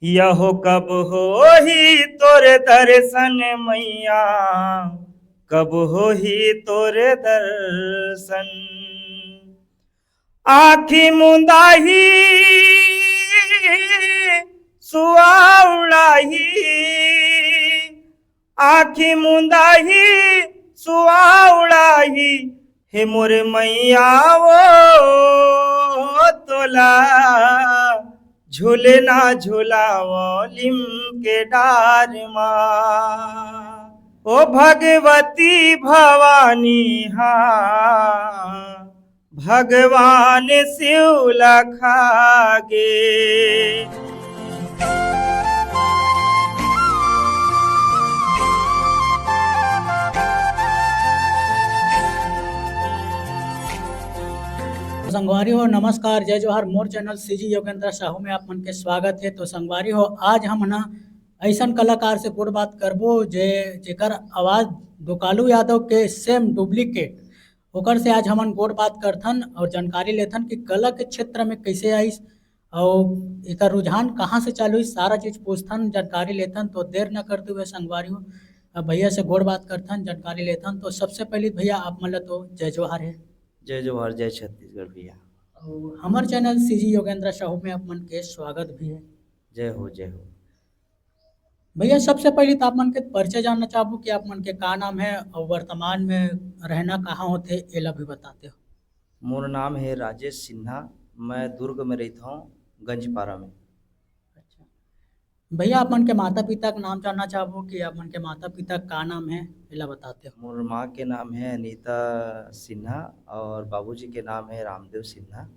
यहो कब हो ही तोरे दर्शन मैया, कब हो ही तोरे दर्शन। आखी मुंदाही सुआउड़ाही, आखी मुंदाही सुआउड़ाही, हे मोरे मैया वो तोला झूले ना झूलावो लिम के डार माँ। ओ भगवती भवानी हाँ, भगवान शिव लखागे। संगवारी हो नमस्कार, जय जोहार। मोर चैनल सीजी योगेंद्र साहू में आप मन के स्वागत है। तो संगवारी हो आज हम ना ऐसन कलाकार से पूर्ण बात करबो जेकर आवाज दुकालू यादव के सेम डुप्लीकेट ओकर से आज हमन गोड़ बात करथन और जानकारी लेथन कि कला के क्षेत्र में कैसे आइस और एकर रुझान कहाँ से चालू हुई, सारा चीज पूछथन, जानकारी लेथन। तो देर न करते हुए संगवारी हो अब भैया से गोड़ बात करथन, जानकारी लेथन। तो सबसे पहले भैया आप मन ला तो जय जोहार है। जय जोहर, जय छत्तीसगढ़ भैया। और हमार चैनल सीजी योगेंद्र साहू में आप मन के स्वागत भी है। जय हो जय हो। भैया सबसे पहले तो आप मन के परिचय जानना चाहूँ कि आप मन के का नाम है और वर्तमान में रहना कहाँ होते एला भी बताते हो। मोर नाम है राजेश सिन्हा, मैं दुर्ग में रहता हूँ, गंजपारा में। अच्छा भैया आप मन के माता पिता का नाम जानना चाहूँ कि आप मन के माता पिता का नाम है एला बताते हो। मोर माँ के नाम है अनीता सिन्हा और बाबूजी के नाम है रामदेव सिन्हा।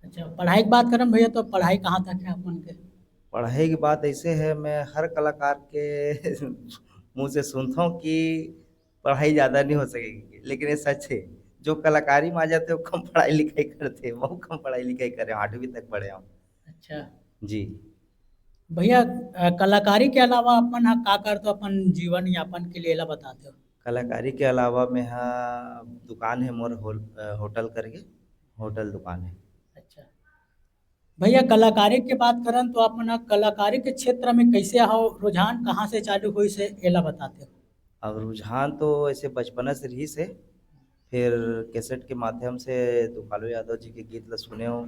अच्छा पढ़ाई की बात करें भैया तो पढ़ाई कहाँ तक है आप मन के। पढ़ाई की बात ऐसे है, मैं हर कलाकार के मुंह से सुनता हूँ कि पढ़ाई ज़्यादा नहीं हो सकेगी, लेकिन ये सच है। जो कलाकारी में आ जाते हैं वो कम पढ़ाई लिखाई करते हैं, बहुत कम पढ़ाई लिखाई करे, 8वीं तक पढ़े हम। अच्छा जी। भैया कलाकारी के अलावा अपन हा का करते हो अपन जीवन यापन के लिए एला बताते हो। कलाकारी के अलावा में हाँ दुकान है मोर, होटल करके होटल दुकान है। अच्छा भैया कलाकारी की बात करें तो आप मना कलाकारी के क्षेत्र में कैसे हो, रुझान कहाँ से चालू हुई से एला बताते हो। अब रुझान तो ऐसे बचपना से रही से, फिर कैसेट के माध्यम से दुकालू यादव जी के गीत ला सुने हो,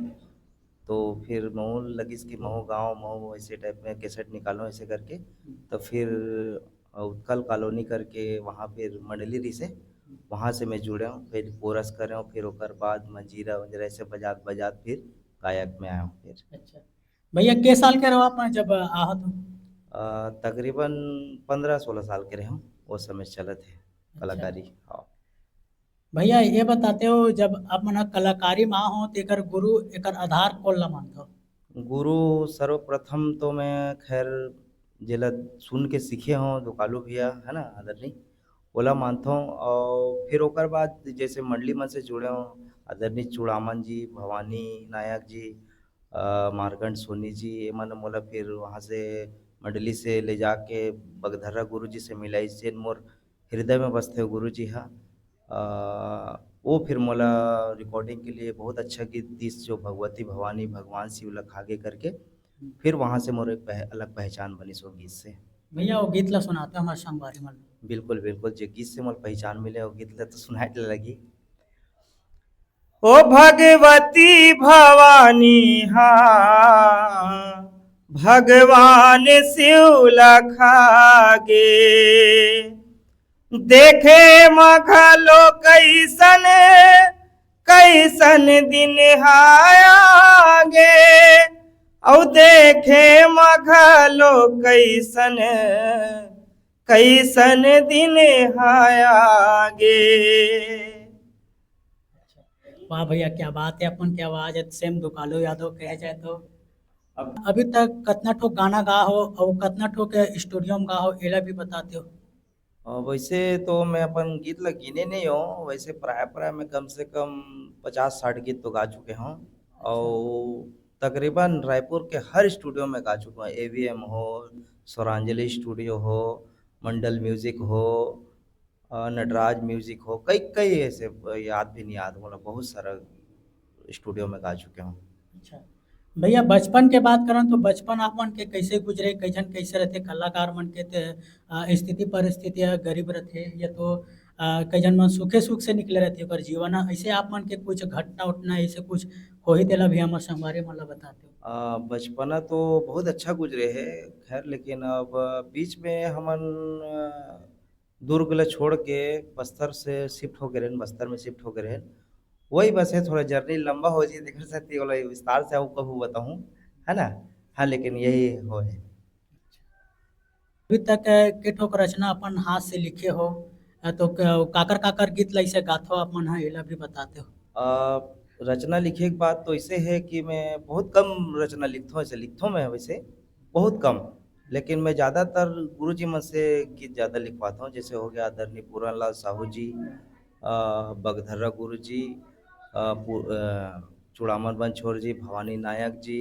तो फिर महू लगिस कि महू गाँव महू ऐसे टाइप में कैसेट निकालो ऐसे करके। तो फिर उत्कल कॉलोनी करके वहाँ फिर मंडली रही से, वहाँ से मैं जुड़े हूँ, फिर कोरस करे हूँ, फिर ओकर बाद मंजीरा वंजीरा ऐसे बजात बजात फिर गायक में आया हूँ फिर। अच्छा भैया के साल के रहो आप जब आहत हो। तकरीबन 15-16 साल के रहे हम, वो समय चलत है अच्छा कलाकारी। हाँ। भैया ये बताते हो जब आप मना कलाकारी में हो तो एकर गुरु एकर आधार कौन ला मानते हो। गुरु सर्वप्रथम तो मैं खैर जेला सुन के सीखे हों दुकालू भैया है ना आदरणीय, ओला मानता हूँ। और फिर ओकर बाद जैसे मंडली मन से जुड़े हों आदरणीय चूड़ामन जी, भवानी नायक जी, मार्कंड सोनी जी, ये मन मोला फिर वहाँ से मंडली से ले जाके बगधरा गुरु जी से मिलाई से मोर हृदय में बसते हो गुरु जी। हाँ। वो फिर मोला रिकॉर्डिंग के लिए बहुत अच्छा गीत दिस जो भगवती भवानी भगवान शिव लखागे करके, फिर वहाँ से मोर एक अलग पहचान बनी सो गीत से। भैया वो गीत ला सुनाते हो हमारे संगवारी मन। बिल्कुल बिल्कुल, जो गीत से मोर पहचान मिले वो गीत ला तो सुनाए के लगी। ओ भगवती भवानी हाँ, भगवान शिव लखागे। देखे मखलो कैसन कैसन दिन आगे, औ देखे मखलो कैसन कैसन दिन आगे। वाह भैया क्या बात है, अपन की आवाज है सेम दुकालो यादव कहे जाए तो। अब अभी तक कितना ठो गाना गा हो और कितना ठो के स्टूडियो में गा हो एला भी बताते हो। वैसे तो मैं अपन गीत ला गिने नहीं हूँ, वैसे प्राय प्राय मैं कम से कम 50-60 गीत तो गा चुके हूँ। अच्छा और तकरीबन रायपुर के हर स्टूडियो में गा चुका हूँ, एवीएम हो, स्वरांजलि स्टूडियो हो, मंडल म्यूजिक हो, नटराज म्यूजिक हो, कई कई ऐसे याद भी नहीं याद, मतलब बहुत सारा स्टूडियो में गा चुके हूँ। अच्छा भैया बचपन के बात करन तो बचपन आप मन के कैसे गुजरे, कैजन कैसे रहते कलाकार मन के ते स्थिति परिस्थिति गरीब रहते या तो कैजन मन सुखे सुख से निकले रहते ओकर जीवन ऐसे आप मन के कुछ घटना उटना ऐसे कुछ हो ही तेला भी हमर संगवारी मन ला बताते हो। बचपना तो बहुत अच्छा गुजरे है खैर, लेकिन अब बीच में हमन दुर्ग ला छोड़ के बस्तर से शिफ्ट हो गए रहन, बस्तर में शिफ्ट हो गए रहन। वही बस है, थोड़ा जर्नी लंबा हो जी देख सकती वाला विस्तार से आपको कबू बताऊं, है ना। हाँ, लेकिन यही हो है। अभी तक के ठोक रचना अपन हाथ से लिखे हो तो काकर काकर गीत ला इसे गाथो आप मन एला भी बताते हो। रचना लिखे की बात तो ऐसे है कि मैं बहुत कम रचना लिखता हूँ, ऐसे लिखता हूँ मैं वैसे बहुत कम, लेकिन मैं ज़्यादातर गुरु जी मन से गीत ज़्यादा लिखवाता हूँ। जैसे हो गया आदरणीय पूरन लाल साहू जी, बगधर्रा गुरु जी, चूड़ामन बंछोर जी, भवानी नायक जी,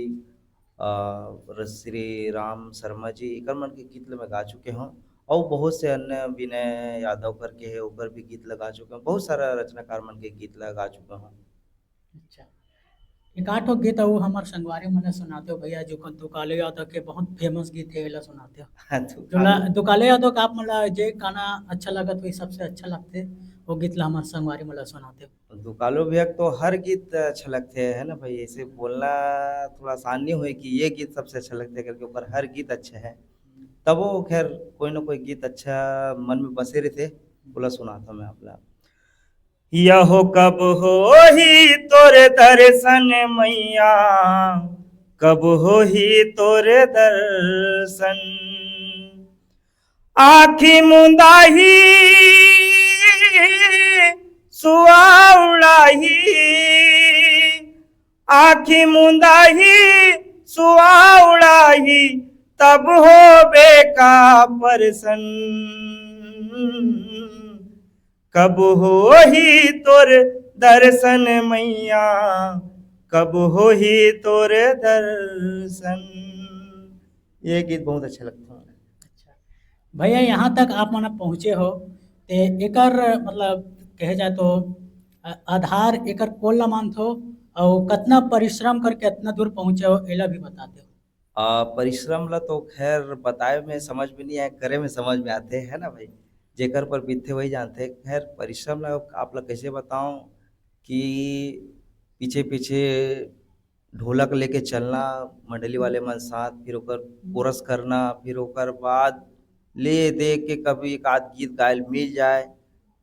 श्री राम शर्मा जी, एकर मन के गीत ला मैं गा चुके हूँ। और बहुत से अन्य विनय यादव करके है ओकर भी गीत लगा चुके हूँ। बहुत सारा रचनाकार मन के गीत लगा चुका हूँ। अच्छा, एक आठो गीत वो हमार संगवारी मने सुनाते हो भैया जो दुकाले यादव के बहुत फेमस गीत है एला सुनाते हो। तो जोला दुकाले यादव का आप मला जे गाना अच्छा लगत हुई सबसे अच्छा लगते वो गीत ला हमार संगवारी मला सुनाते हो। दुकालो भैया तो हर गीत अच्छा लगते हैं ना भाई, ऐसे बोलना थोड़ा आसान नहीं हुए कि ये गीत सबसे अच्छा लगता है करके, ऊपर हर गीत अच्छे हैं। तब वो खैर कोई ना कोई गीत अच्छा मन में बसे रहते, बोला सुनाता मैं आपला। यहो कब हो ही तोरे दर्शन मैया, कब हो ही तोरे दर्शन, आखी मुंदाही सुआउड़ाही, आखी मुंदाही सुआउड़ाही, तब हो बेका परसन, कब हो ही तोर दर्शन मैया, कब हो ही तोर दर्शन। ये गीत बहुत अच्छा लगता है। अच्छा भैया यहाँ तक आप मना पहुँचे हो ते एकर मतलब कहे जाए तो आधार एकर कोल ला मानथो और कितना परिश्रम करके इतना दूर पहुँचे हो एला भी बताते हो। परिश्रम ला तो खैर बताए में समझ में नहीं आए, करे में समझ में आते है ना भाई, जेकर पर बीते वही जानते। खैर परिश्रम ला आप ला कैसे बताऊं कि पीछे पीछे ढोलक लेके चलना मंडली वाले मन साथ, फिर ओकर कोरस करना, फिर ओकर बाद ले दे के कभी एक आध गीत गायल मिल जाए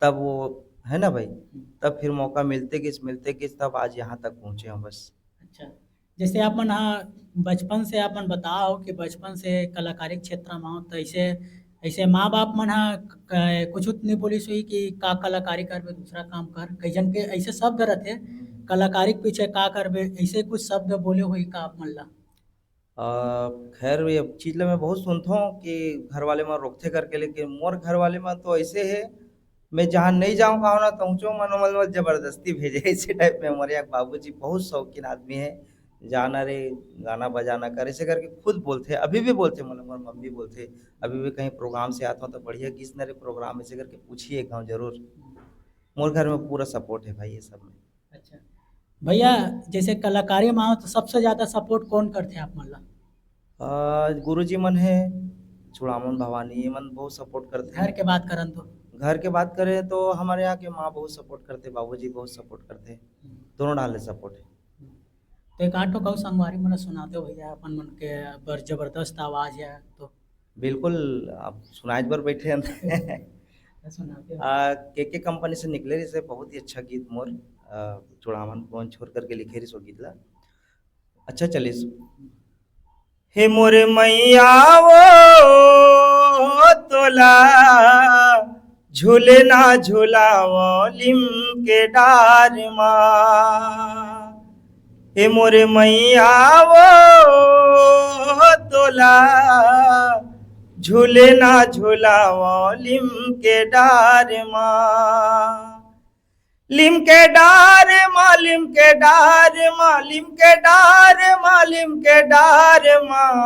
तब वो, है ना भाई, तब फिर मौका मिलते किस तब आज यहाँ तक पहुँचे हम बस। अच्छा, जैसे अपन हाँ बचपन से अपन बताओ कि बचपन से कलाकारी क्षेत्र में हो तो ऐसे ऐसे माँ बाप मन हाँ कुछ नहीं बोलिस हुई कि का कलाकारी करबे दूसरा काम कर कईजन के ऐसे शब्द रहते कलाकारी के पीछे का करबे ऐसे कुछ शब्द बोले हुई का आप मन ला। खैर ये चीज ला मैं बहुत सुनता हूँ कि घर वाले मन रोकथे करके, लेकिन मोर घर वाले मन तो ऐसे है, मैं जहाँ नहीं जाऊँ कहो ना पहुँचो मन जबरदस्ती भेजे ऐसे टाइप में। हमारे यहाँ बाबूजी बहुत शौकीन आदमी है, जाना रे गाना बजाना कर ऐसे करके खुद बोलते, अभी भी बोलते, मतलब मोर मम्मी बोलते, अभी भी कहीं प्रोग्राम से आता हूँ तो बढ़िया किस न रे प्रोग्राम ऐसे करके पूछिए गाँव जरूर। मोर घर में पूरा सपोर्ट है भाई ये सब में। अच्छा भैया जैसे कलाकारी में हो तो सबसे ज्यादा सपोर्ट कौन करते हैं आप मन ला। गुरु जी मन है, चूड़ामन भवानी ये मन बहुत सपोर्ट करते घर हैं। के बात करन तो घर के बात करें तो हमारे यहाँ के माँ बहुत सपोर्ट करते, बाबूजी बहुत सपोर्ट करते, दोनों डाले सपोर्ट है। तो एक आठो कहूँ संगवारी मन सुनाते हो भैया अपन मन के बर जबरदस्त आवाज है तो बिल्कुल, आप सुनाए पर बैठे हैं। सुनाते हो। के कंपनी से निकले रही से बहुत ही अच्छा गीत मोर, चूड़ामन पवन छोड़ करके लिखे रही सो गीत ला। अच्छा चलिए हे मोरे मैया वो तोला झूले ना झूलावो लिम के डार माँ, हे मोरे मैया वो तोला झूले ना झूलावो लिम के डार माँ, लिम के डार माँ, लिम के डार माँ, लिम के डार माँ, लिम के डार माँ,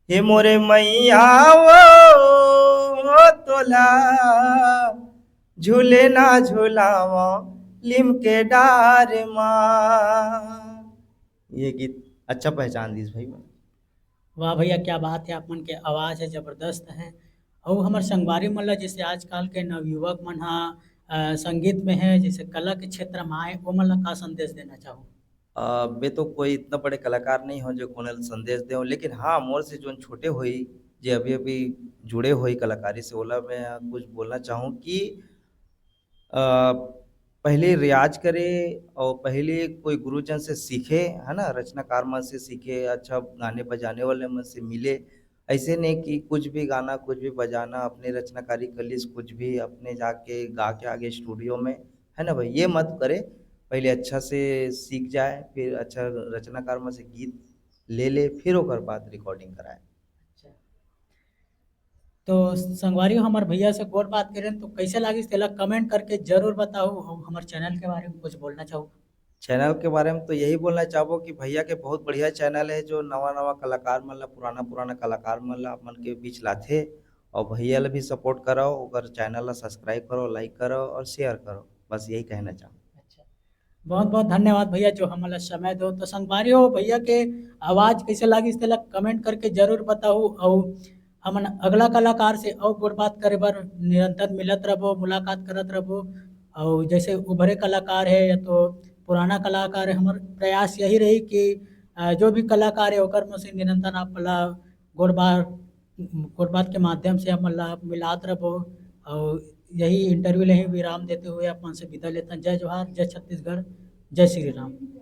हे मोरे मैया वो तोला झूले ना झूलावो लिम के डार माँ। ये गीत अच्छा पहचान दीस भाई मैंने। वाह भैया, क्या बात है, अपन के आवाज़ है ज़बरदस्त है। और हमार संगवारी मन ला जैसे आजकल के नवयुवक मन हा संगीत में है, जैसे कला के क्षेत्र में आए, ओ मन ला का संदेश देना चाहो? मैं तो कोई इतना बड़े कलाकार नहीं हो जो कोने ला संदेश देव, लेकिन हाँ मोर से जोन छोटे होई जे अभी अभी जुड़े होई कलाकारी से, ओला मैं कुछ बोलना चाहूँ कि अ, पहले रियाज करे और पहले कोई गुरुजन से सीखे, है ना, रचनाकार मन से सीखे, अच्छा गाने बजाने वाले मन से मिले। ऐसे नहीं कि कुछ भी गाना कुछ भी बजाना, अपने रचनाकारी कलिस कुछ भी अपने जाके गा के आगे स्टूडियो में, है ना भाई, ये मत करे। पहले अच्छा से सीख जाए, फिर अच्छा रचनाकार मन से गीत ले ले, फिर ओकर बाद रिकॉर्डिंग कराए। तो संगवारी हो, हमार भैया से और बात करें तो कैसे लागिस तेला कमेंट करके जरूर बताओ, और हमारे चैनल के बारे में कुछ बोलना चाहो? चैनल के बारे में तो यही बोलना चाहबो कि भैया के बहुत बढ़िया चैनल है, जो नवा नवा कलाकार मन ला, पुराना पुराना कलाकार मन ला अपन के बीच लाथे। और भैया ला भी सपोर्ट करो, ओकर चैनल ला सब्सक्राइब करो, लाइक करो और शेयर करो, बस यही कहना चाहूँ। अच्छा, बहुत बहुत धन्यवाद भैया जो हमारा समय दो। तो संगवारी हो, भैया के आवाज़ कैसे लागिस तेला कमेंट करके जरूर बताओ, और हमन अगला कलाकार से और और बात करे बर निरंतर मिलत रहो, मुलाकात करत रहो। और जैसे उभरे कलाकार है या तो पुराना कलाकार है, हमार प्रयास यही रही कि जो भी कलाकार है ओकर में से निरंतर आप ला गोड़बार गोड़बात के माध्यम से हम ला मिलात रहो। और यही इंटरव्यू ले ही विराम देते हुए अपन से विदा लेते हैं। जय जोहार, जय छत्तीसगढ़, जय श्री राम।